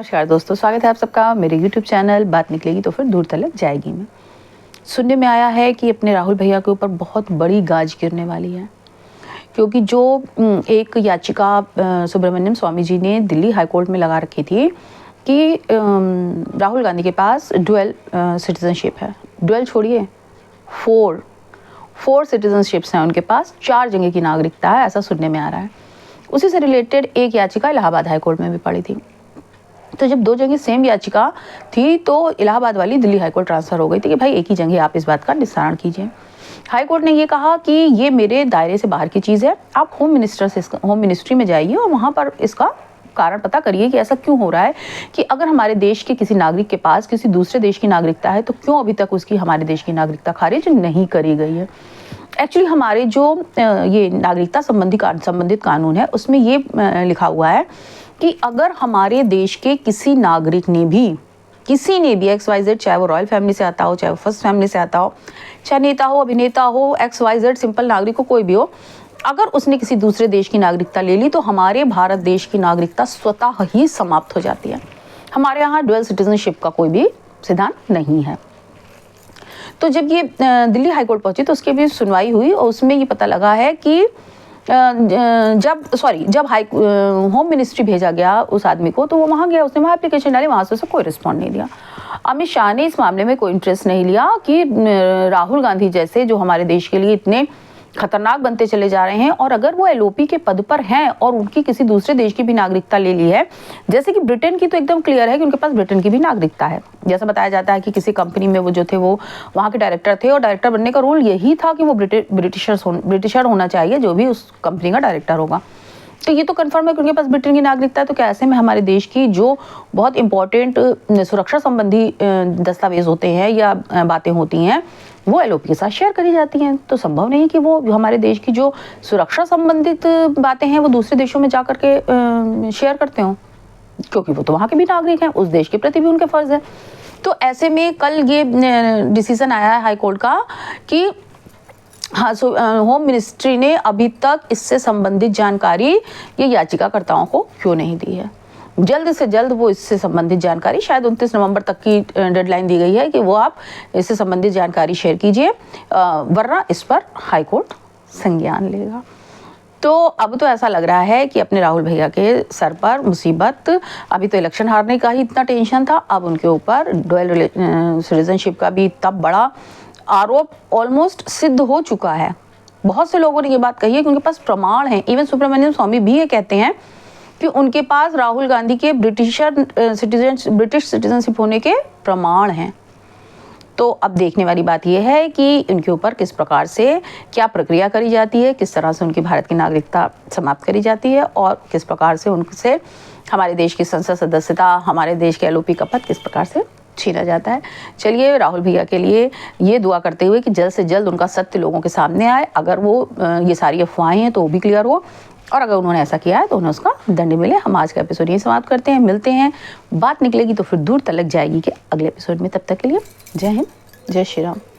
नमस्कार दोस्तों, स्वागत है आप सबका मेरे YouTube चैनल बात निकलेगी तो फिर दूर तलक जाएगी में। सुनने में आया है कि अपने राहुल भैया के ऊपर बहुत बड़ी गाज गिरने वाली है, क्योंकि जो एक याचिका सुब्रमण्यम स्वामी जी ने दिल्ली हाई कोर्ट में लगा रखी थी कि राहुल गांधी के पास डुअल सिटीजनशिप है। डुअल छोड़िए, फोर सिटीजनशिप्स हैं उनके पास, 4 जगह की नागरिकता है, ऐसा सुनने में आ रहा है। उसी से रिलेटेड एक याचिका इलाहाबाद हाई कोर्ट में भी पड़ी थी। तो जब 2 जगह सेम याचिका थी तो इलाहाबाद वाली दिल्ली हाई कोर्ट ट्रांसफ़र हो गई थी कि भाई एक ही जगह आप इस बात का निस्तारण कीजिए। हाई कोर्ट ने ये कहा कि ये मेरे दायरे से बाहर की चीज़ है, आप होम मिनिस्ट्री में जाइए और वहाँ पर इसका कारण पता करिए कि ऐसा क्यों हो रहा है कि अगर हमारे देश के किसी नागरिक के पास किसी दूसरे देश की नागरिकता है तो क्यों अभी तक उसकी हमारे देश की नागरिकता खारिज नहीं करी गई है। एक्चुअली हमारे जो ये नागरिकता संबंधित कानून है उसमें ये लिखा हुआ है कि अगर हमारे देश के किसी नागरिक ने भी XYZ, चाहे वो रॉयल फैमिली से आता हो, चाहे वो फर्स्ट फैमिली से आता हो, चाहे नेता हो, अभिनेता हो, XYZ सिंपल नागरिक हो, कोई भी हो, अगर उसने किसी दूसरे देश की नागरिकता ले ली तो हमारे भारत देश की नागरिकता स्वतः ही समाप्त हो जाती है। हमारे यहाँ डुअल सिटीजनशिप का कोई भी सिद्धांत नहीं है। तो जब ये दिल्ली हाई कोर्ट पहुंची तो उसकी भी सुनवाई हुई और उसमें ये पता लगा है कि जब होम मिनिस्ट्री भेजा गया उस आदमी को तो वो वहाँ गया, उसने वहाँ एप्लीकेशन डाली, वहाँ से उसे कोई रिस्पॉन्ड नहीं दिया। अमित शाह ने इस मामले में कोई इंटरेस्ट नहीं लिया कि राहुल गांधी जैसे जो हमारे देश के लिए इतने खतरनाक बनते चले जा रहे हैं, और अगर वो LOP के पद पर हैं और उनकी किसी दूसरे देश की भी नागरिकता ले ली है, जैसे कि ब्रिटेन की, तो एकदम क्लियर है कि उनके पास ब्रिटेन की भी नागरिकता है। जैसा बताया जाता है कि किसी कंपनी में वो जो थे वो वहाँ के डायरेक्टर थे और डायरेक्टर बनने का रूल यही था कि वो ब्रिटिशर होना चाहिए जो भी उस कंपनी का डायरेक्टर होगा। तो ये तो कंफर्म है कि उनके पास ब्रिटेन की नागरिकता है। तो क्या ऐसे में हमारे देश की जो बहुत इंपॉर्टेंट सुरक्षा संबंधी दस्तावेज होते हैं या बातें होती हैं वो LOP के साथ शेयर करी जाती हैं? तो संभव नहीं कि वो हमारे देश की जो सुरक्षा संबंधित बातें हैं वो दूसरे देशों में जा कर के शेयर करते हों, क्योंकि वो तो वहाँ के भी नागरिक हैं, उस देश के प्रति भी उनके फर्ज है। तो ऐसे में कल ये डिसीजन आया है हाई कोर्ट का कि हाँ, होम मिनिस्ट्री ने अभी तक इससे संबंधित जानकारी ये याचिकाकर्ताओं को क्यों नहीं दी है। जल्द से जल्द वो इससे संबंधित जानकारी, शायद 29 नवंबर तक की डेडलाइन दी गई है कि वो आप इससे संबंधित जानकारी शेयर कीजिए, वरना इस पर हाई कोर्ट संज्ञान लेगा। तो अब तो ऐसा लग रहा है कि अपने राहुल भैया के सर पर मुसीबत, अभी तो इलेक्शन हारने का ही इतना टेंशन था, अब उनके ऊपर डुअल सिटीजनशिप का भी इतना बड़ा आरोप ऑलमोस्ट सिद्ध हो चुका है। बहुत से लोगों ने ये बात कही है कि उनके पास प्रमाण हैं। इवन सुब्रमण्यम स्वामी भी ये कहते हैं कि उनके पास राहुल गांधी के ब्रिटिश सिटीजनशिप होने के प्रमाण हैं। तो अब देखने वाली बात यह है कि उनके ऊपर किस प्रकार से क्या प्रक्रिया करी जाती है, किस तरह से उनकी भारत की नागरिकता समाप्त करी जाती है और किस प्रकार से उनसे हमारे देश की संसद सदस्यता, हमारे देश के LOP का पद किस प्रकार से छीना जाता है। चलिए, राहुल भैया के लिए ये दुआ करते हुए कि जल्द से जल्द उनका सत्य लोगों के सामने आए। अगर वो ये सारी अफवाहें हैं तो वो भी क्लियर हो, और अगर उन्होंने ऐसा किया है तो उन्हें उसका दंड मिले। हम आज का एपिसोड यही समाप्त करते हैं, मिलते हैं बात निकलेगी तो फिर दूर तलक जाएगी के अगले एपिसोड में। तब तक के लिए जय हिंद, जय श्री राम।